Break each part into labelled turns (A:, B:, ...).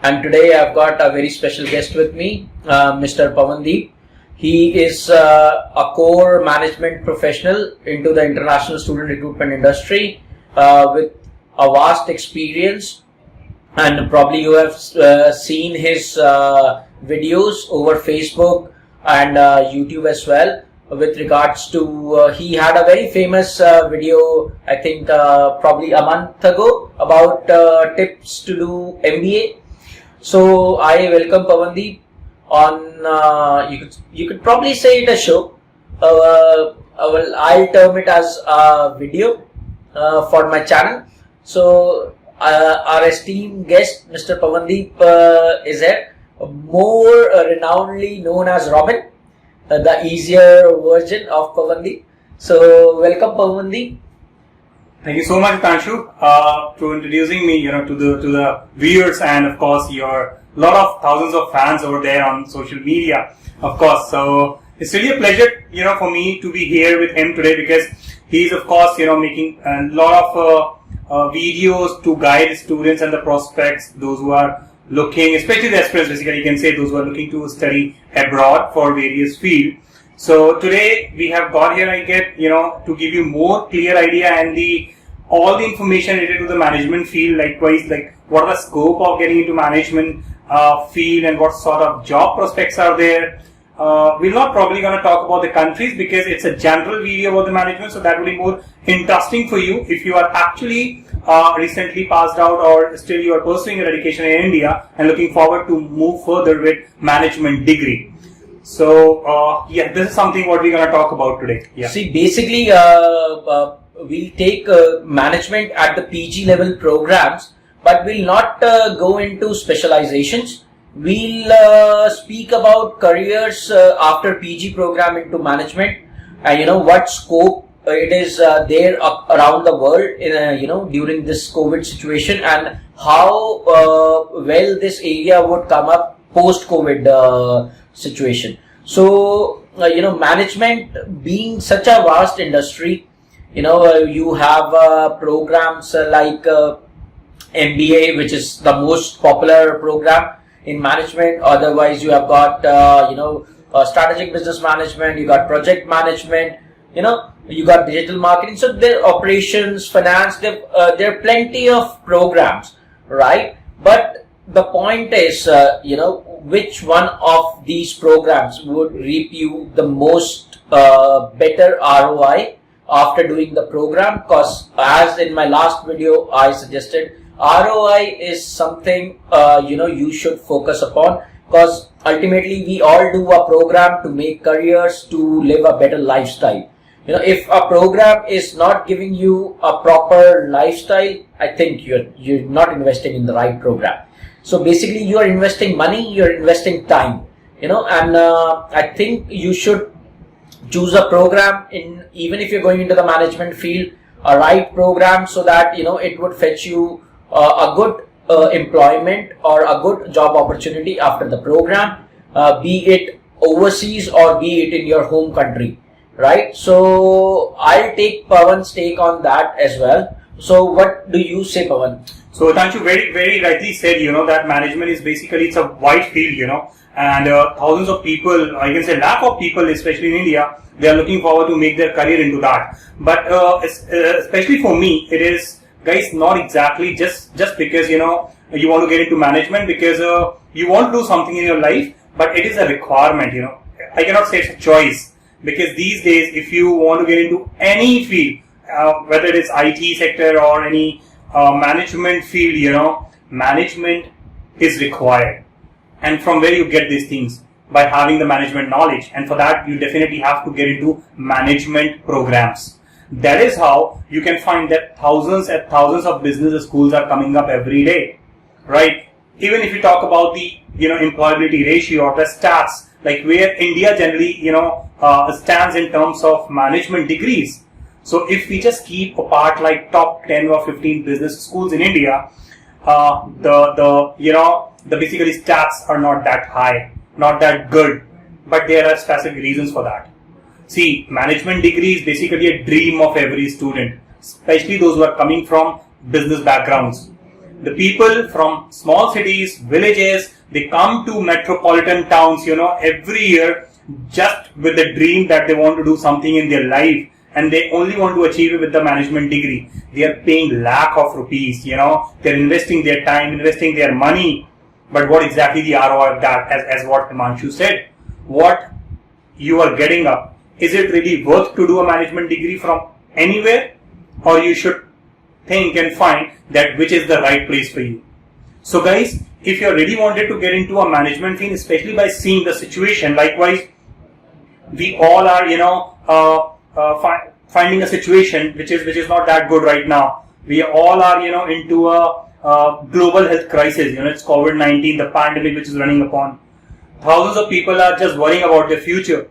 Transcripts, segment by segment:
A: and today I've got a very special guest with me, Mr. Pawandeep. He is a core management professional into the international student recruitment industry with a vast experience, and probably you have seen his videos over Facebook and YouTube as well. With regards to, he had a very famous video, I think probably a month ago, about tips to do MBA. So I welcome Pawandeep on, you could probably say it a show. I'll term it as a video for my channel. So our esteemed guest, Mr. Pawandeep, is here, more renownedly known as Robin, the easier version of Pawandeep. So welcome, Pawandeep.
B: Thank you so much, Tanshu, to introducing me, to the viewers, and of course your lot of thousands of fans over there on social media, of course. So it's really a pleasure, for me to be here with him today, because he's of course, making a lot of videos to guide students and the prospects, those who are looking, especially the aspirants, basically you can say those who are looking to study abroad for various fields. So today we have got here, to give you more clear idea and all the information related to the management field, likewise, like what are the scope of getting into management field and what sort of job prospects are there. We're not probably going to talk about the countries because it's a general video about the management, so that will be more interesting for you if you are actually recently passed out or still you are pursuing your education in India and looking forward to move further with management degree. So this is something what we're going to talk about today. Yeah.
A: See, basically we'll take management at the PG level programs, but we'll not go into specializations. We'll speak about careers after PG program into management, and what scope it is there around the world in during this COVID situation, and how well this area would come up post COVID situation. So management being such a vast industry, you have programs like MBA, which is the most popular program in management. Otherwise, you have got strategic business management, you got project management, you got digital marketing. So there are operations, finance. There are plenty of programs, right? But the point is, which one of these programs would reap you the most better ROI after doing the program? Because as in my last video, I suggested ROI is something you should focus upon, because ultimately we all do a program to make careers, to live a better lifestyle. If a program is not giving you a proper lifestyle, I think you're not investing in the right program. So basically you are investing money, you're investing time, and I think you should choose a program even if you're going into the management field, a right program, so that it would fetch you a good employment or a good job opportunity after the program, be it overseas or be it in your home country, right? So I'll take Pawan's take on that as well. So what do you say, Pawan?
B: So Tanshu very, very rightly said, that management is basically, it's a wide field, and thousands of people, I can say lakh of people, especially in India, they are looking forward to make their career into that. But especially for me, it is, guys, not exactly just because you want to get into management because you want to do something in your life, but it is a requirement. I cannot say it's a choice, because these days if you want to get into any field, whether it's IT sector or any management field, management is required. And from where you get these things? By having the management knowledge, and for that you definitely have to get into management programs. That is how you can find that thousands and thousands of business schools are coming up every day, right? Even if you talk about the, employability ratio or the stats, like where India generally, stands in terms of management degrees. So if we just keep apart like top 10 or 15 business schools in India, the basically stats are not that high, not that good, but there are specific reasons for that. See, management degree is basically a dream of every student, especially those who are coming from business backgrounds. The people from small cities, villages, they come to metropolitan towns, every year just with the dream that they want to do something in their life, and they only want to achieve it with the management degree. They are paying lakh of rupees, they're investing their time, investing their money. But what exactly the ROI of that, as what Himanshu said, what you are getting up, is it really worth to do a management degree from anywhere, or you should think and find that which is the right place for you. So guys, if you really wanted to get into a management field, especially by seeing the situation, likewise, we all are, finding a situation which is not that good right now. We all are, into a global health crisis. It's COVID-19, the pandemic which is running upon. Thousands of people are just worrying about their future.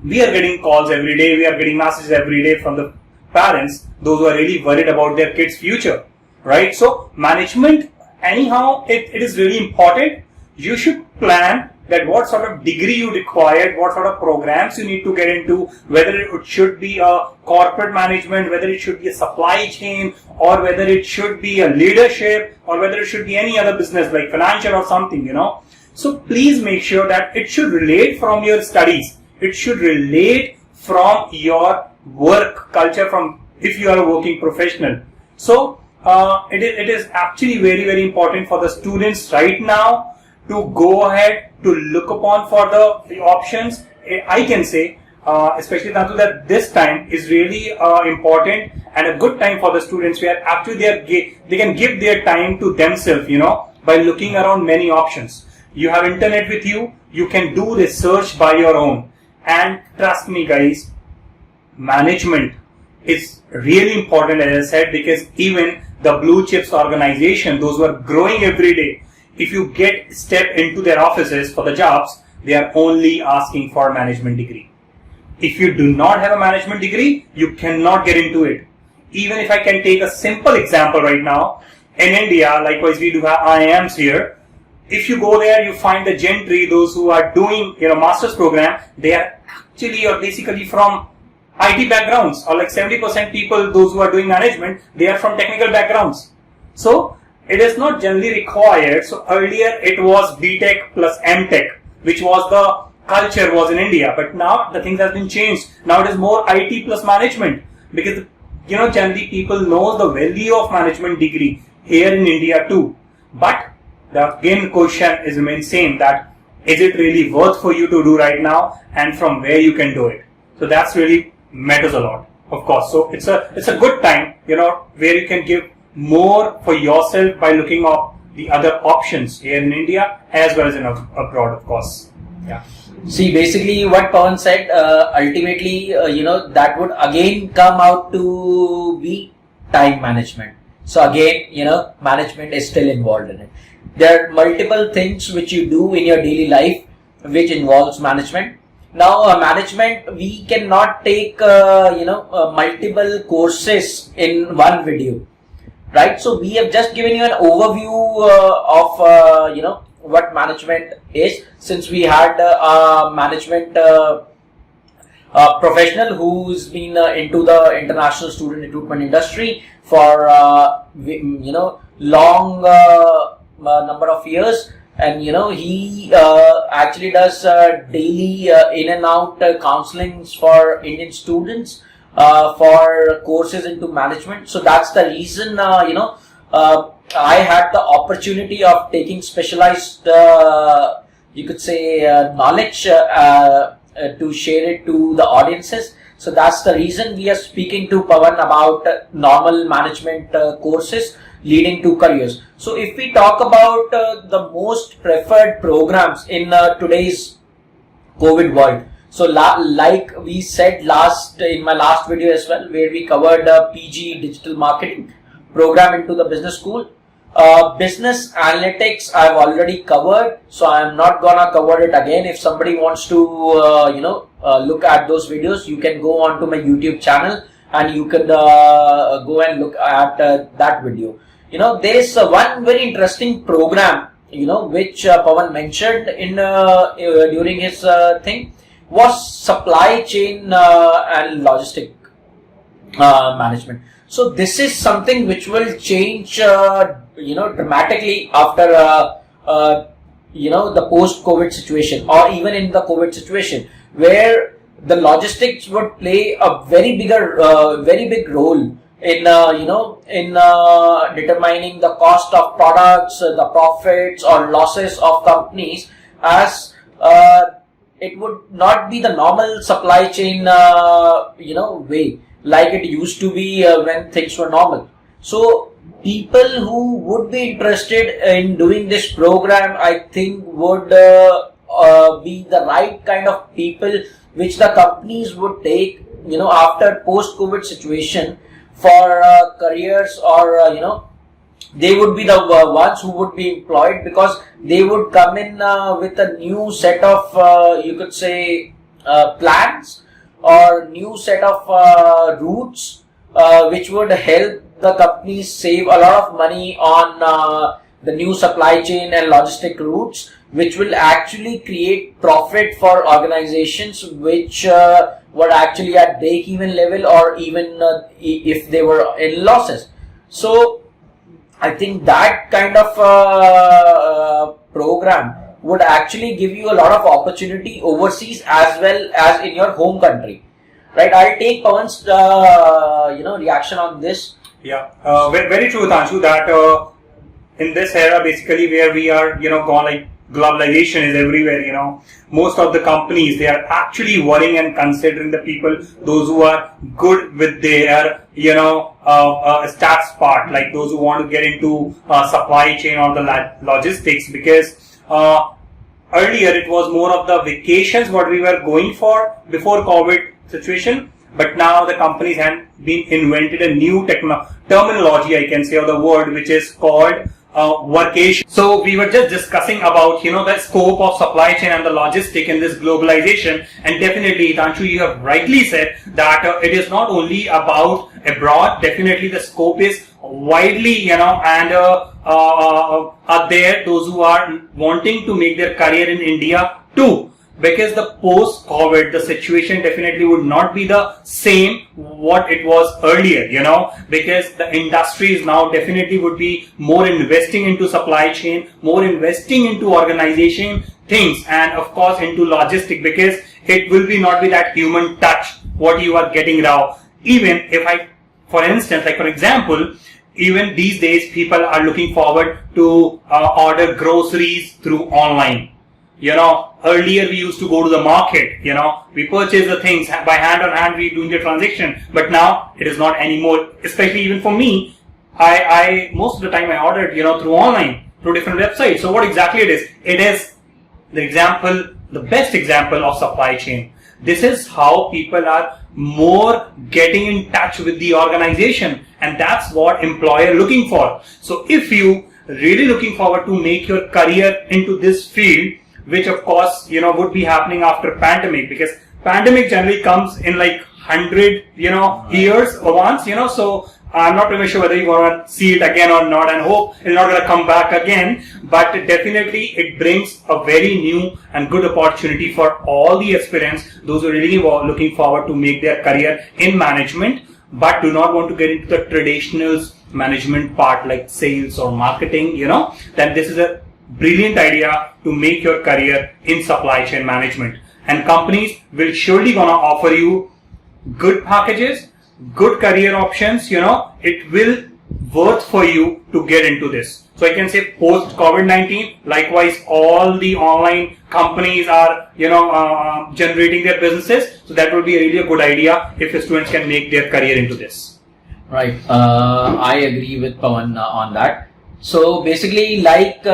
B: We are getting calls every day. We are getting messages every day from the parents, those who are really worried about their kids' future, right? So management, anyhow, it is really important. You should plan that what sort of degree you require, what sort of programs you need to get into, whether it should be a corporate management, whether it should be a supply chain, or whether it should be a leadership, or whether it should be any other business like financial or something, So please make sure that it should relate from your studies. It should relate from your work culture, from if you are a working professional. So it is actually very, very important for the students right now to go ahead to look upon for the options. I can say, especially Tantu, that this time is really important and a good time for the students where actually they can give their time to themselves, by looking around many options. You have internet with you, you can do research by your own. And trust me guys, management is really important, as I said, because even the blue chips organization, those who are growing every day, if you step into their offices for the jobs, they are only asking for a management degree. If you do not have a management degree, you cannot get into it. Even if I can take a simple example right now, in India, likewise we do have IIMs here. If you go there, you find the gentry, those who are doing master's program, they are actually or basically from IT backgrounds, or like 70% people, those who are doing management, they are from technical backgrounds. So it is not generally required. So earlier it was BTech plus MTech, which was the culture was in India, but now the things have been changed. Now it is more IT plus management, because generally people know the value of management degree here in India too. But the again question is remains same, that is it really worth for you to do right now, and from where you can do it. So that's really matters a lot, of course. So it's a good time, where you can give more for yourself by looking up the other options here in India as well as in abroad, of course. Yeah.
A: See, basically what Pawan said, ultimately, that would again come out to be time management. So again, management is still involved in it. There are multiple things which you do in your daily life which involves management. Now, management, we cannot take, multiple courses in one video, right? So we have just given you an overview of, what management is, since we had a management professional who's been into the international student recruitment industry for, long number of years. And he actually does daily in and out counselings for Indian students for courses into management. So that's the reason I had the opportunity of taking specialized you could say knowledge to share it to the audiences. So that's the reason we are speaking to Pawan about normal management courses leading to careers. So if we talk about the most preferred programs in today's COVID world, so like we said in my last video as well, where we covered PG digital marketing program into the business school. Business analytics I've already covered, so I'm not gonna cover it again. If somebody wants to look at those videos, you can go on to my YouTube channel and you can go and look at that video. There's one very interesting program, which Pawan mentioned in during his thing, was supply chain and logistic management. So this is something which will change dramatically after the post-COVID situation, or even in the COVID situation, where the logistics would play a very big role in determining the cost of products, the profits or losses of companies, as it would not be the normal supply chain way like it used to be when things were normal. So people who would be interested in doing this program, I think, would be the right kind of people which the companies would take, after post-COVID situation for careers, or they would be the ones who would be employed, because they would come in with a new set of you could say plans, or new set of routes which would help the companies save a lot of money on the new supply chain and logistic routes, which will actually create profit for organizations which were actually at break-even level, or even if they were in losses. So I think that kind of program would actually give you a lot of opportunity overseas as well as in your home country, right? I'll take Pawan's reaction on this.
B: Yeah, very true, Tanshu, that in this era, basically, where we are, gone, like globalization is everywhere, most of the companies, they are actually worrying and considering the people, those who are good with their, stats part, like those who want to get into supply chain or the logistics, because earlier it was more of the vacations what we were going for before COVID situation. But now the companies have been invented a new terminology, I can say, of the word, which is called workation. So we were just discussing about, the scope of supply chain and the logistic in this globalization. And definitely, Tanshu, you have rightly said that it is not only about abroad. Definitely the scope is widely, and are there those who are wanting to make their career in India too. Because the post-COVID, the situation definitely would not be the same what it was earlier, because the industries now definitely would be more investing into supply chain, more investing into organization things, and of course into logistic, because it will be not be that human touch what you are getting now. Even if for example, even these days people are looking forward to order groceries through online. Earlier we used to go to the market, we purchase the things by hand on hand, we doing the transaction, but now it is not anymore, especially even for me. I most of the time I ordered, through online, through different websites. So what exactly it is? It is the best example of supply chain. This is how people are more getting in touch with the organization, and that's what employer looking for. So if you really looking forward to make your career into this field, which of course, would be happening after pandemic, because pandemic generally comes in like 100, years or once, so I'm not really sure whether you want to see it again or not, and hope it's not going to come back again, but definitely it brings a very new and good opportunity for all the aspirants, those who are really looking forward to make their career in management, but do not want to get into the traditional management part like sales or marketing, then this is a brilliant idea to make your career in supply chain management. And companies will surely gonna offer you good packages, good career options, it will worth for you to get into this. So I can say post COVID-19, likewise all the online companies are, generating their businesses. So that would be really a good idea if the students can make their career into this.
A: Right. I agree with Pawan on that. So basically, like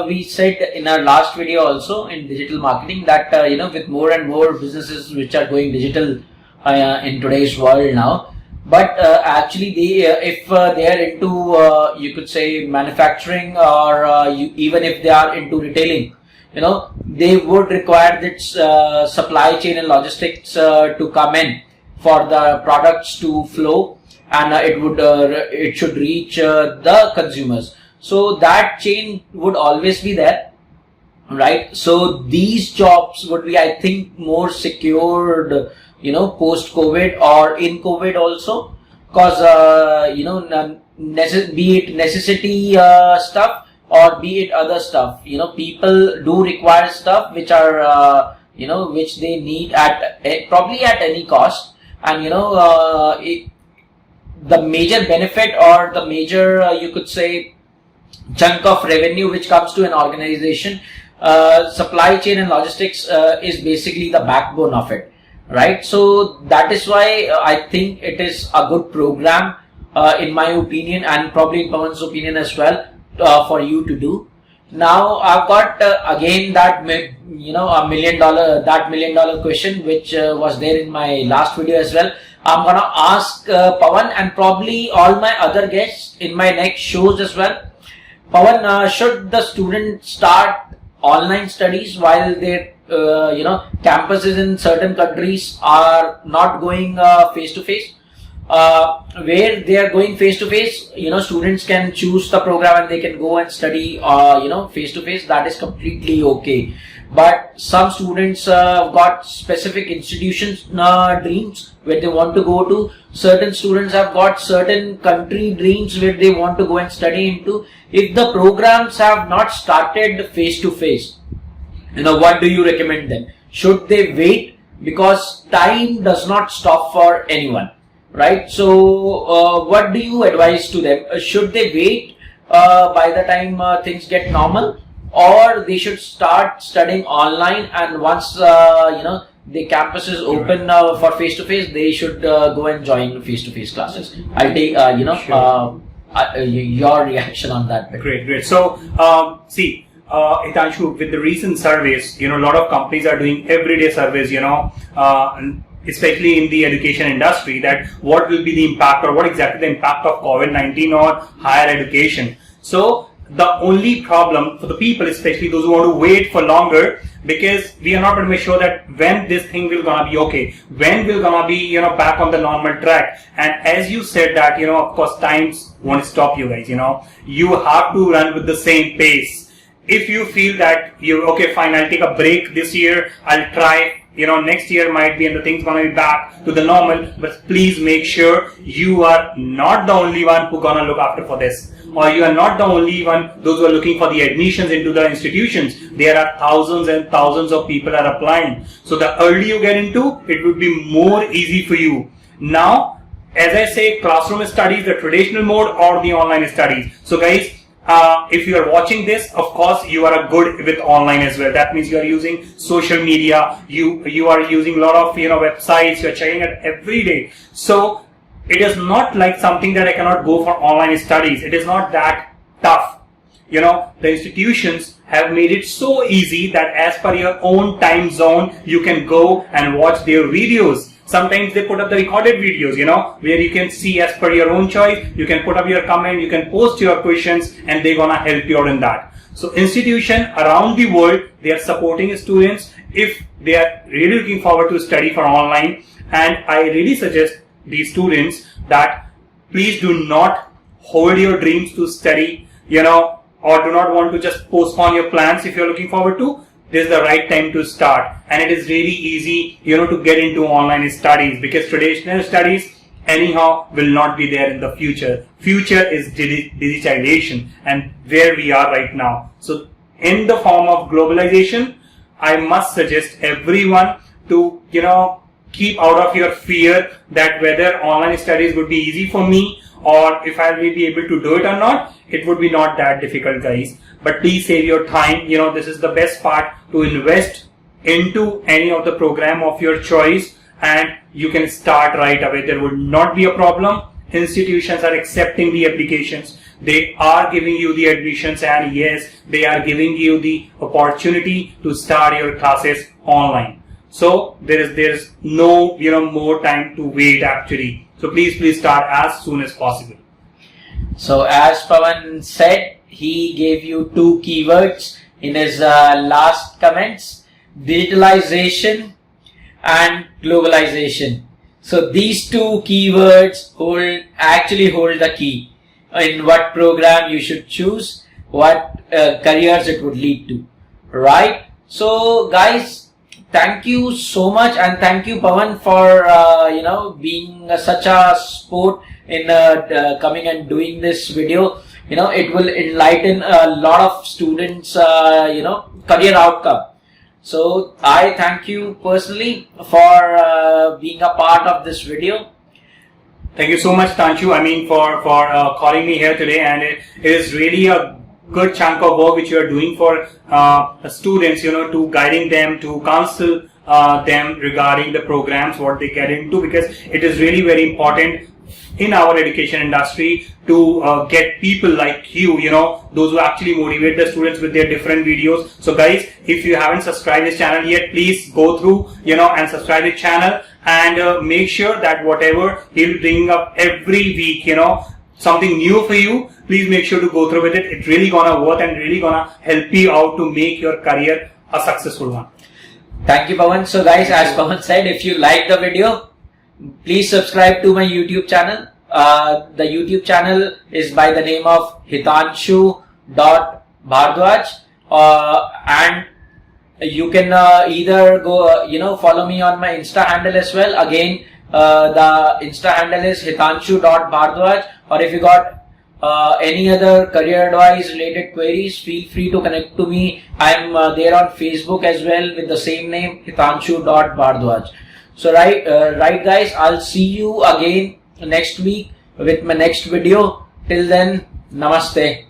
A: we said in our last video also in digital marketing, that with more and more businesses which are going digital in today's world now, but actually if they are into you could say manufacturing, or even if they are into retailing, they would require this supply chain and logistics to come in for the products to flow, and it should reach the consumers. So that chain would always be there, right? So these jobs would be, I think, more secured, post-COVID or in COVID also, because, be it necessity stuff or be it other stuff. People do require stuff which are which they need at probably at any cost, and the major benefit or the major you could say chunk of revenue which comes to an organization, supply chain and logistics is basically the backbone of it, right? So that is why I think it is a good program, in my opinion, and probably in Pawan's opinion as well, for you to do. Now I've got again that $1 million question which was there in my last video as well. I'm gonna ask Pawan and probably all my other guests in my next shows as well. Pawan, should the student start online studies while their campuses in certain countries are not going face to face? Where they are going face to face, students can choose the program and they can go and study face to face. That is completely okay. But some students got specific institutions dreams where they want to go to. Certain students have got certain country dreams where they want to go and study into. If the programs have not started face to face, what do you recommend them? Should they wait? Because time does not stop for anyone, right? So what do you advise to them? Should they wait by the time things get normal, or they should start studying online, and once the campus is open for face to face, they should go and join face to face classes? I'll take
B: Sure.
A: Your reaction on that bit.
B: Great. So, see, Hitanshu, with the recent surveys, a lot of companies are doing everyday surveys, and especially in the education industry, that what will be the impact or what exactly the impact of COVID-19 on higher education. So, the only problem for the people, especially those who want to wait for longer, because we are not going to make sure that when this thing will gonna be okay, when we're gonna be back on the normal track. And as you said that of course times won't stop you guys. You have to run with the same pace. If you feel that okay, fine, I'll take a break this year, I'll try next year might be and the things gonna be back to the normal, but please make sure you are not the only one who gonna look after for this, or you are not the only one those who are looking for the admissions into the institutions. There are thousands and thousands of people are applying. So the earlier you get into, it would be more easy for you. Now, as I say, classroom studies, the traditional mode or the online studies. So guys, if you are watching this, of course you are good with online as well. That means you are using social media, you are using a lot of websites, you are checking it every day. So it is not like something that I cannot go for online studies. It is not that tough. The institutions have made it so easy that as per your own time zone, you can go and watch their videos. Sometimes they put up the recorded videos, where you can see as per your own choice. You can put up your comment, you can post your questions, and they're gonna help you out in that. So institutions around the world, they are supporting students if they are really looking forward to study for online. And I really suggest these students that please do not hold your dreams to study, or do not want to just postpone your plans. If you're looking forward to, this is the right time to start. And it is really easy, to get into online studies, because traditional studies anyhow will not be there in the future. Future is digitization, and where we are right now. So in the form of globalization, I must suggest everyone to, keep out of your fear that whether online studies would be easy for me or if I will be able to do it or not. It would be not that difficult, guys. But please save your time. This is the best part, to invest into any of the program of your choice, and you can start right away. There would not be a problem. Institutions are accepting the applications. They are giving you the admissions, and yes, they are giving you the opportunity to start your classes online. So there is no more time to wait actually. So please start as soon as possible.
A: So as Pawan said, he gave you 2 keywords in his last comments: digitalization and globalization. So these 2 keywords actually hold the key in what program you should choose, what careers it would lead to, right? So guys, thank you so much, and thank you, Pawan, for being such a sport in coming and doing this video. It will enlighten a lot of students, career outcome. So I thank you personally for being a part of this video.
B: Thank you so much, Tanshu. I mean, for calling me here today, and it is really a good chunk of work which you are doing for students. To guiding them, to counsel them regarding the programs what they get into, because it is really very important in our education industry to get people like you, those who actually motivate the students with their different videos. So guys, if you haven't subscribed this channel yet, please go through, and subscribe the channel, and make sure that whatever he'll bring up every week, something new for you, please make sure to go through with it. It's really gonna work and really gonna help you out to make your career a successful one.
A: Thank you, Pawan. So guys, as Pawan said, if you like the video, please subscribe to my YouTube channel. The YouTube channel is by the name of Hitanshu.Bhardwaj, and you can either go, follow me on my Insta handle as well. Again, the Insta handle is Hitanshu.Bhardwaj, or if you got any other career advice related queries, feel free to connect to me. I'm there on Facebook as well with the same name, Hitanshu.Bhardwaj. So right guys, I'll see you again next week with my next video. Till then, namaste.